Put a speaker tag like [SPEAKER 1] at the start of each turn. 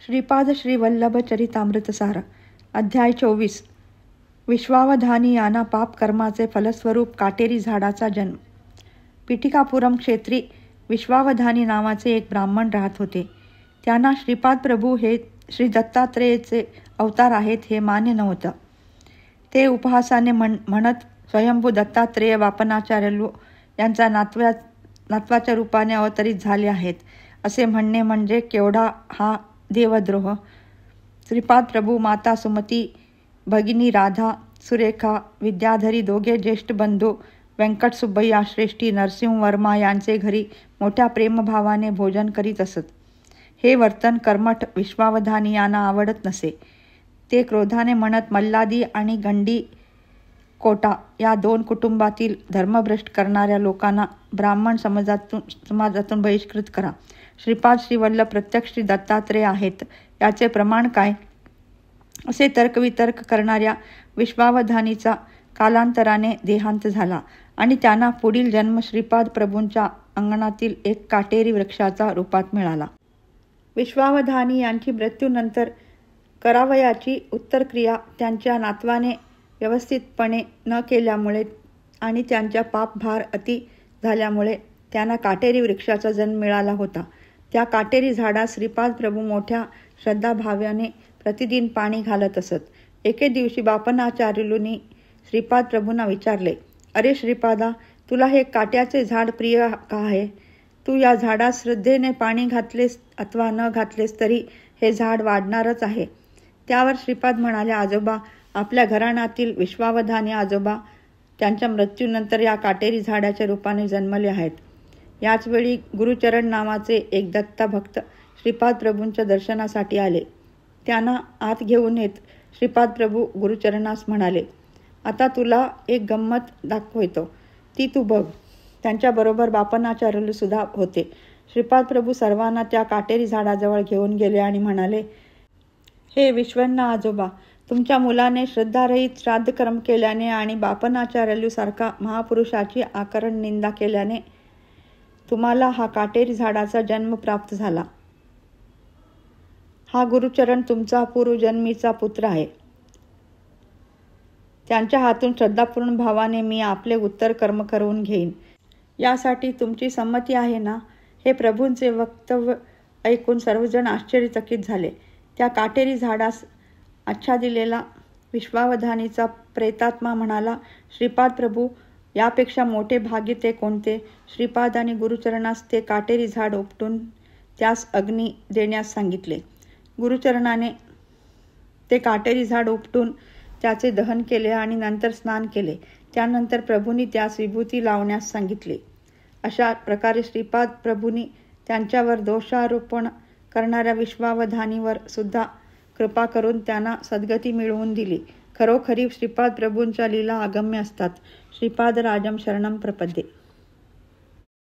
[SPEAKER 1] श्रीपाद श्री वल्लभ चरितामृतसार अध्याय 24 विश्वावधानी यांना पाप कर्माचे फलस्वरूप काटेरी झाडाचा जन्म. पिठिकापुरम क्षेत्री विश्वावधानी नावाचे एक ब्राह्मण राहत होते. त्यांना श्रीपाद प्रभू हे श्री दत्तात्रेयचे अवतार आहेत हे मान्य नव्हतं. ते उपहासाने म्हणत स्वयंभू दत्तात्रेय वापनाचार्यलू यांचा नातवाच्या रूपाने अवतरित झाले आहेत असे म्हणणे म्हणजे केवढा हा देवद्रोह. श्रीपाद प्रभू, माता सुमती, भगिनी राधा, सुरेखा, विद्याधरी दोघे ज्येष्ठ बंधू व्यंकट सुब्बय्या श्रेष्ठी नरसिंह वर्मा यांचे घरी मोठ्या प्रेमभावाने भोजन करीत असत. हे वर्तन कर्मठ विश्वावधानी यांना आवडत नसे. ते क्रोधाने म्हणत, मल्लादी आणि गंडी कोटा या दोन कुटुंबातील धर्मभ्रष्ट करणाऱ्या लोकांना ब्राह्मण समाजातून बहिष्कृत करा. श्रीपाद श्रीवल्लभ प्रत्यक्ष श्री दत्तात्रेय आहेत याचे प्रमाण काय? असे तर्कवितर्क करणाऱ्या विश्वावधानीचा कालांतराने देहांत झाला आणि त्यांना पुढील जन्म श्रीपाद प्रभूंच्या अंगणातील एक काटेरी वृक्षाचा रूपात मिळाला. विश्वावधानी यांची मृत्यूनंतर करावयाची उत्तरक्रिया त्यांच्या नातवाने व्यवस्थितपणे न केल्यामुळे आणि त्यांच्या पापभार अति झाल्यामुळे त्यांना काटेरी वृक्षाचा जन्म मिळाला होता. त्या काटेरी झाडास श्रीपाद प्रभू मोठ्या श्रद्धाभावाने प्रतिदिन पाणी घालत असत. एके दिवशी बापनाचार्युलूंनी श्रीपाद प्रभूंना विचारले, अरे श्रीपादा, तुला हे काट्याचे झाड प्रिय का आहे? तू या झाडास श्रद्धेने पाणी घातलेस अथवा न घातलेस तरी हे झाड वाढणारच आहे. त्यावर श्रीपाद म्हणाले, आजोबा, आपल्या घराण्यातील विश्वावधानी आजोबा त्यांच्या मृत्यूनंतर या काटेरी झाडाच्या रूपाने जन्मले आहेत. याचवेळी गुरुचरण नावाचे एक दत्ता भक्त श्रीपाद प्रभूंच्या दर्शनासाठी आले. त्यांना आत घेऊन येत श्रीपाद प्रभू गुरुचरणास म्हणाले, आता तुला एक गंमत दाखवतो, ती तू बघ. त्यांच्याबरोबर बापनाचार्युलू सुद्धा होते. श्रीपाद प्रभू सर्वांना त्या काटेरी झाडाजवळ घेऊन गेले आणि म्हणाले, हे विश्वन्ना आजोबा, तुमच्या मुलाने श्रद्धारहित श्राद्धकर्म केल्याने आणि बापनाचार्युलू सारखा महापुरुषाची आकरण निंदा केल्याने तुम्हाला हा काटेरी झाडाचा जन्म प्राप्त झाला. हा गुरुचरण तुमचा पूर्वजन्मीचा पुत्र आहे. त्यांच्या हातून श्रद्धापूर्ण भावाने मी आपले उत्तर कर्म करून घेईन. यासाठी तुमची संमती आहे ना? हे प्रभूंचे वक्तव्य ऐकून सर्वजण आश्चर्यचकित झाले. त्या काटेरी झाडास आच्छादिलेला विश्वावधानीचा प्रेतात्मा म्हणाला, श्रीपाद प्रभू, यापेक्षा मोठे भाग्य ते कोणते? श्रीपाद आणि गुरुचरणास ते काटेरी झाड उपटून त्यास अग्नी देण्यास सांगितले. गुरुचरणाने ते काटेरी झाड उपटून त्याचे दहन केले आणि नंतर स्नान केले. त्यानंतर प्रभूंनी त्यास विभूती लावण्यास सांगितले. अशा प्रकारे श्रीपाद प्रभूंनी त्यांच्यावर दोषारोपण करणाऱ्या विश्वावधानीवर सुद्धा कृपा करून त्यांना सद्गती मिळवून दिली. खरोखरी श्रीपाद प्रभूंच्या लीला अगम्य असतात. श्रीपाद राजम शरणम प्रपद्ये.